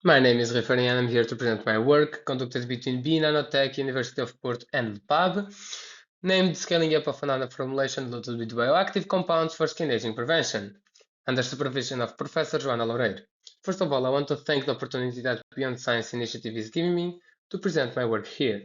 My name is Farinha and I'm here to present my work conducted between B Nanotech, University of Porto and PAB, named Scaling Up of a Nanoformulation Loaded with Bioactive Compounds for Skin Aging Prevention, under supervision of Professor Joana Loureiro. First of all, I want to thank the opportunity that Beyond Science Initiative is giving me to present my work here.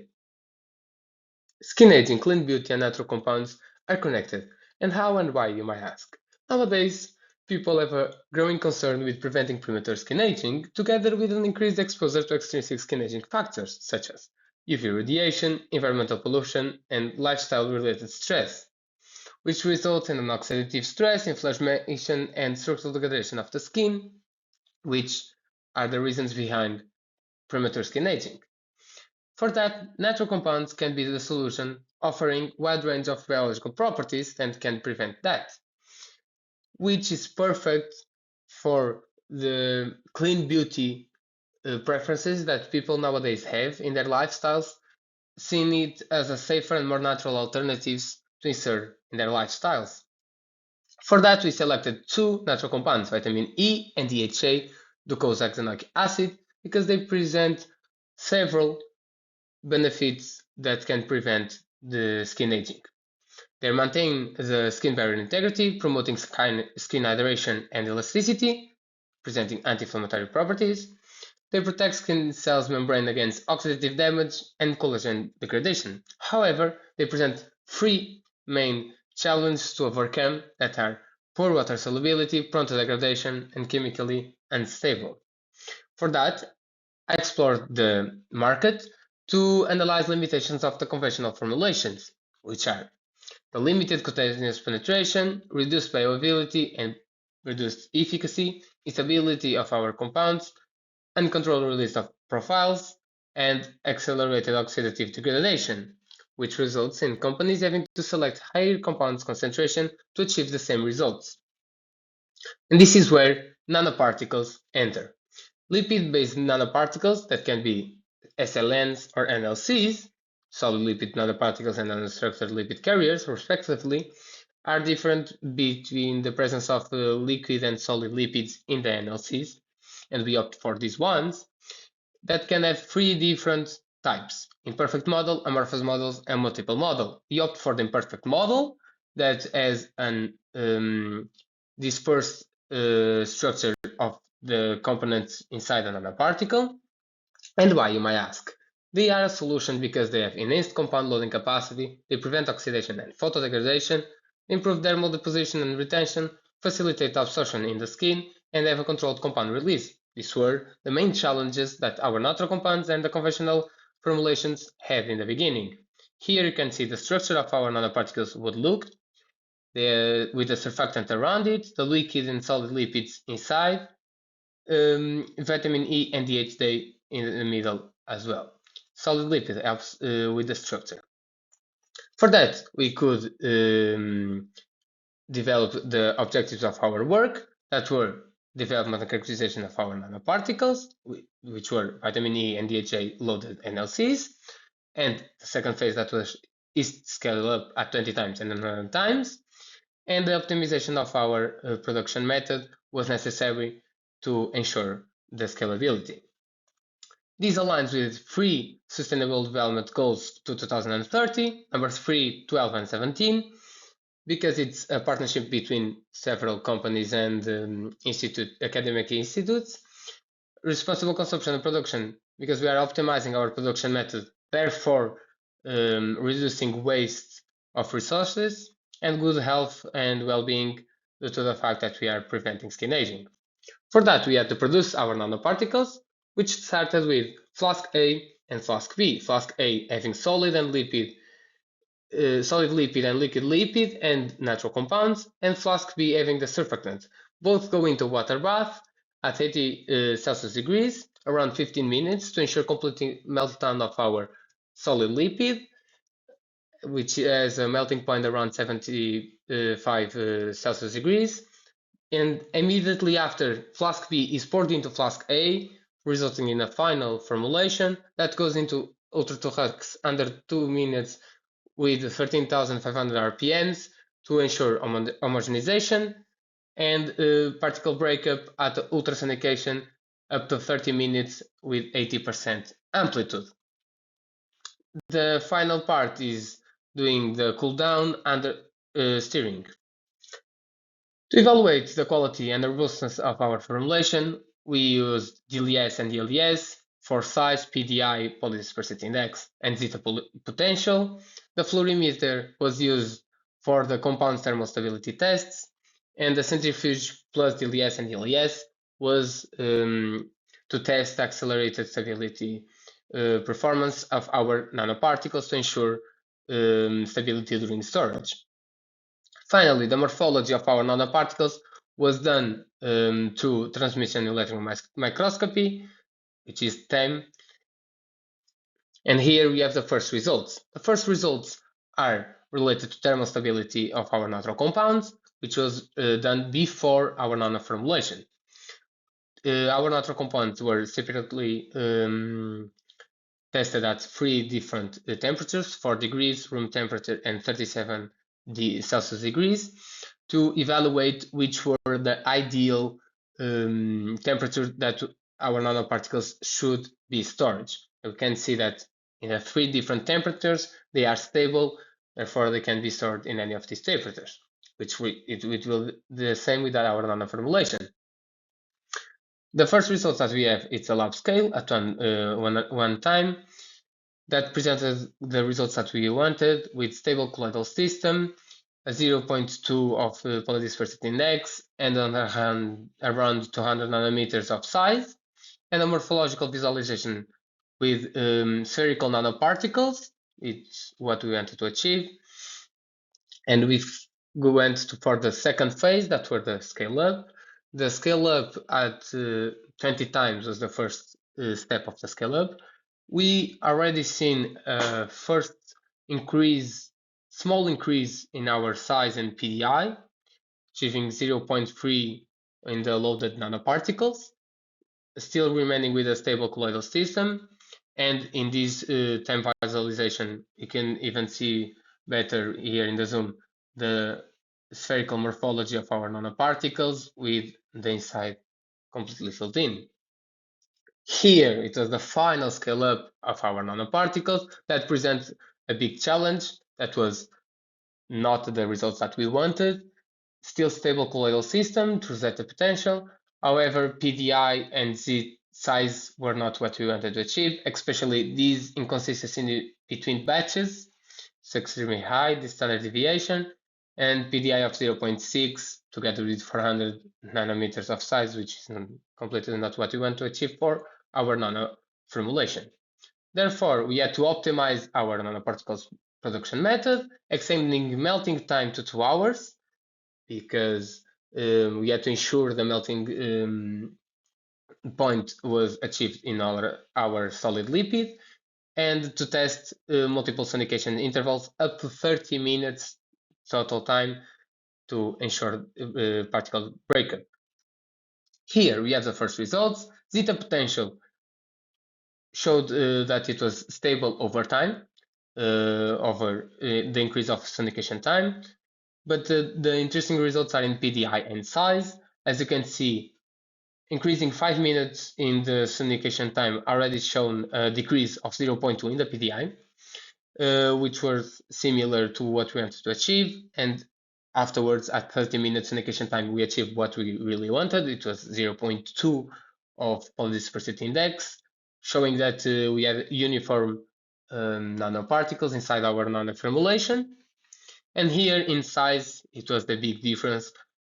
Skin aging, clean beauty, and natural compounds are connected, and how and why, you might ask. Nowadays, people have a growing concern with preventing premature skin aging, together with an increased exposure to extrinsic skin aging factors such as UV radiation, environmental pollution, and lifestyle-related stress, which results in an oxidative stress, inflammation, and structural degradation of the skin, which are the reasons behind premature skin aging. For that, natural compounds can be the solution, offering a wide range of biological properties that can prevent that, which is perfect for the clean beauty preferences that people nowadays have in their lifestyles, seeing it as a safer and more natural alternatives to insert in their lifestyles. For that, we selected two natural compounds, vitamin E and DHA, docosahexaenoic acid, because they present several benefits that can prevent the skin aging. They maintain the skin barrier integrity, promoting skin hydration and elasticity, presenting anti-inflammatory properties. They protect skin cells membrane against oxidative damage and collagen degradation. However, they present three main challenges to overcome that are poor water solubility, prone to degradation, and chemically unstable. For that, I explored the market to analyze limitations of the conventional formulations, which are the limited cutaneous penetration, reduced bioavailability and reduced efficacy, instability of our compounds, uncontrolled release of profiles, and accelerated oxidative degradation, which results in companies having to select higher compounds concentration to achieve the same results. And this is where nanoparticles enter. Lipid-based nanoparticles that can be SLNs or NLCs, solid lipid nanoparticles and nanostructured lipid carriers, respectively, are different between the presence of liquid and solid lipids in the NLCs, and we opt for these ones that can have three different types: imperfect model, amorphous models, and multiple model. We opt for the imperfect model that has an dispersed structure of the components inside a nanoparticle. And why, you might ask? They are a solution because they have enhanced compound loading capacity, they prevent oxidation and photodegradation, improve dermal deposition and retention, facilitate absorption in the skin, and have a controlled compound release. These were the main challenges that our natural compounds and the conventional formulations had in the beginning. Here you can see the structure of our nanoparticles would look with the surfactant around it, the liquid and solid lipids inside, vitamin E and DHA in the middle as well. Solid lipid helps with the structure. For that, we could develop the objectives of our work that were development and characterization of our nanoparticles, which were vitamin E and DHA loaded NLCs, and the second phase that was is scaled up at 20 times and 100 times, and the optimization of our production method was necessary to ensure the scalability. This aligns with three Sustainable Development Goals to 2030, number 3, 12, and 17, because it's a partnership between several companies and academic institutes. Responsible consumption and production, because we are optimizing our production method, therefore reducing waste of resources, and good health and well-being due to the fact that we are preventing skin aging. For that, we had to produce our nanoparticles, which started with flask A and flask B. Flask A having solid lipid and liquid lipid and natural compounds, and flask B having the surfactant. Both go into water bath at 80 Celsius degrees, around 15 minutes, to ensure complete meltdown of our solid lipid, which has a melting point around 75 Celsius degrees. And immediately after, flask B is poured into flask A, resulting in a final formulation that goes into ultra-Turrex under 2 minutes with 13,500 RPMs to ensure homogenization and particle breakup at ultrasonication up to 30 minutes with 80% amplitude. The final part is doing the cool down under steering. To evaluate the quality and the robustness of our formulation, we used DLS and DLS for size, PDI, polydispersity index, and zeta potential. The fluorimeter was used for the compound thermal stability tests, and the centrifuge plus DLS and DLS was to test accelerated stability performance of our nanoparticles to ensure stability during storage. Finally, the morphology of our nanoparticles was done through transmission electron microscopy, which is TEM. And here we have the first results. The first results are related to thermal stability of our natural compounds, which was done before our nanoformulation. Our natural compounds were separately tested at three different temperatures, 4 degrees room temperature and 37 Celsius degrees, to evaluate which were the ideal temperature that our nanoparticles should be stored. We can see that in the three different temperatures, they are stable, therefore they can be stored in any of these temperatures, which it will be the same with our nanoformulation. The first results that we have, it's a lab scale at one time that presented the results that we wanted with stable colloidal system, a 0.2 of polydispersity index, and around 200 nanometers of size, and a morphological visualization with spherical nanoparticles. It's what we wanted to achieve. And we went for the second phase, that were the scale up. The scale up at 20 times was the first step of the scale up. We already seen a first increase, small increase in our size and PDI, achieving 0.3 in the loaded nanoparticles, still remaining with a stable colloidal system. And in this time visualization, you can even see better here in the zoom the spherical morphology of our nanoparticles with the inside completely filled in. Here it was the final scale up of our nanoparticles that presents a big challenge. That was not the results that we wanted. Still stable colloidal system to zeta potential. However, PDI and Z size were not what we wanted to achieve, especially these inconsistency between batches. It's extremely high, the standard deviation, and PDI of 0.6 together with 400 nanometers of size, which is completely not what we want to achieve for our nano formulation. Therefore, we had to optimize our nanoparticles production method, extending melting time to 2 hours, because we had to ensure the melting point was achieved in our solid lipid, and to test multiple sonication intervals up to 30 minutes total time to ensure particle breakup. Here we have the first results. Zeta potential showed that it was stable over time, over the increase of sonication time. But the interesting results are in PDI and size. As you can see, increasing 5 minutes in the sonication time already shown a decrease of 0.2 in the PDI, which was similar to what we wanted to achieve. And afterwards, at 30 minutes sonication time, we achieved what we really wanted. It was 0.2 of polydispersity index, showing that we have uniform nanoparticles inside our nanoformulation. And here in size, it was the big difference.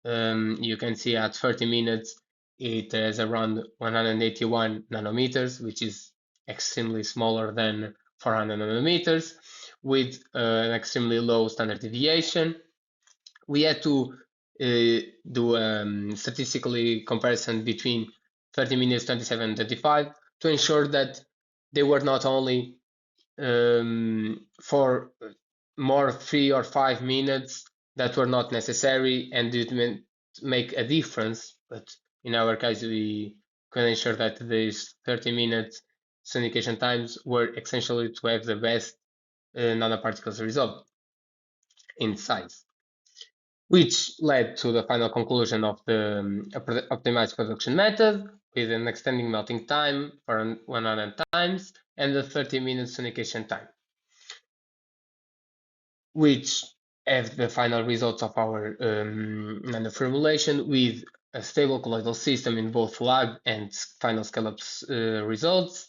You can see at 30 minutes, it has around 181 nanometers, which is extremely smaller than 400 nanometers, with an extremely low standard deviation. We had to do statistically comparison between 30 minutes, 27, 35 to ensure that they were not only for more 3 or 5 minutes that were not necessary and didn't make a difference. But in our case, we could ensure that these 30 minutes sonication times were essentially to have the best nanoparticles result in size, which led to the final conclusion of the optimized production method, with an extending melting time for 100 times and a 30 minutes sonication time, which have the final results of our nanoformulation with a stable colloidal system in both lab and final scale-up results,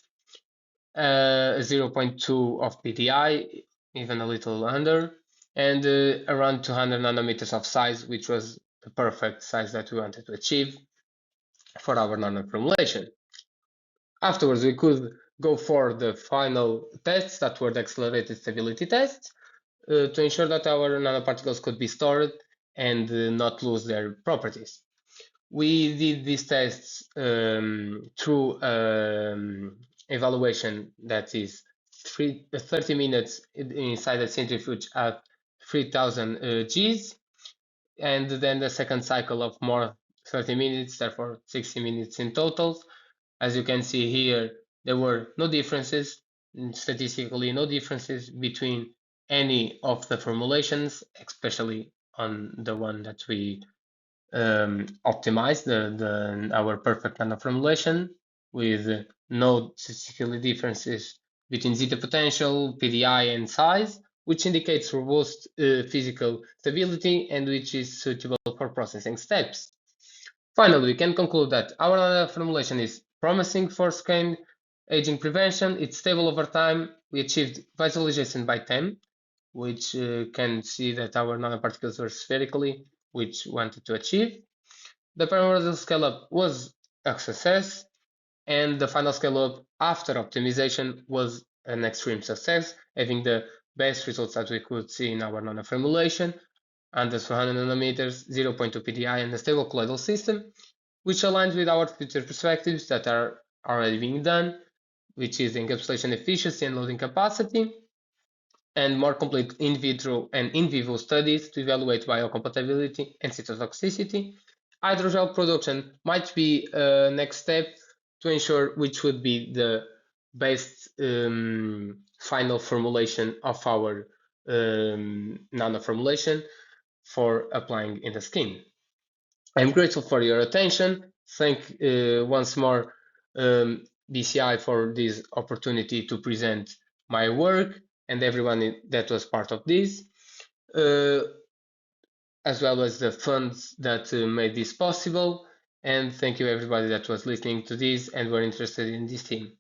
0.2 of PDI, even a little under, and around 200 nanometers of size, which was the perfect size that we wanted to achieve for our nanoformulation. Afterwards, we could go for the final tests that were the accelerated stability tests to ensure that our nanoparticles could be stored and not lose their properties. We did these tests through evaluation that is 30 minutes inside a centrifuge at 3000 Gs, and then the second cycle of more 30 minutes, therefore 60 minutes in total. As you can see here, there were no differences, statistically no differences between any of the formulations, especially on the one that we optimized, our perfect nano formulation, with no statistical differences between zeta potential, PDI, and size, which indicates robust physical stability and which is suitable for processing steps. Finally, we can conclude that our nano formulation is promising for strain aging prevention. It's stable over time. We achieved visualization by 10, which can see that our nanoparticles were spherically, which we wanted to achieve. The primordial scale-up was a success, and the final scale-up after optimization was an extreme success, having the best results that we could see in our nanoformulation, under 400 nanometers, 0.2 PDI, and a stable colloidal system, which aligns with our future perspectives that are already being done, which is encapsulation efficiency and loading capacity, and more complete in vitro and in vivo studies to evaluate biocompatibility and cytotoxicity. Hydrogel production might be a next step to ensure which would be the best final formulation of our nano formulation for applying in the skin. I'm grateful for your attention. Thank once more BCI for this opportunity to present my work and everyone that was part of this, uh, as well as the funds that made this possible. And thank you everybody that was listening to this and were interested in this team.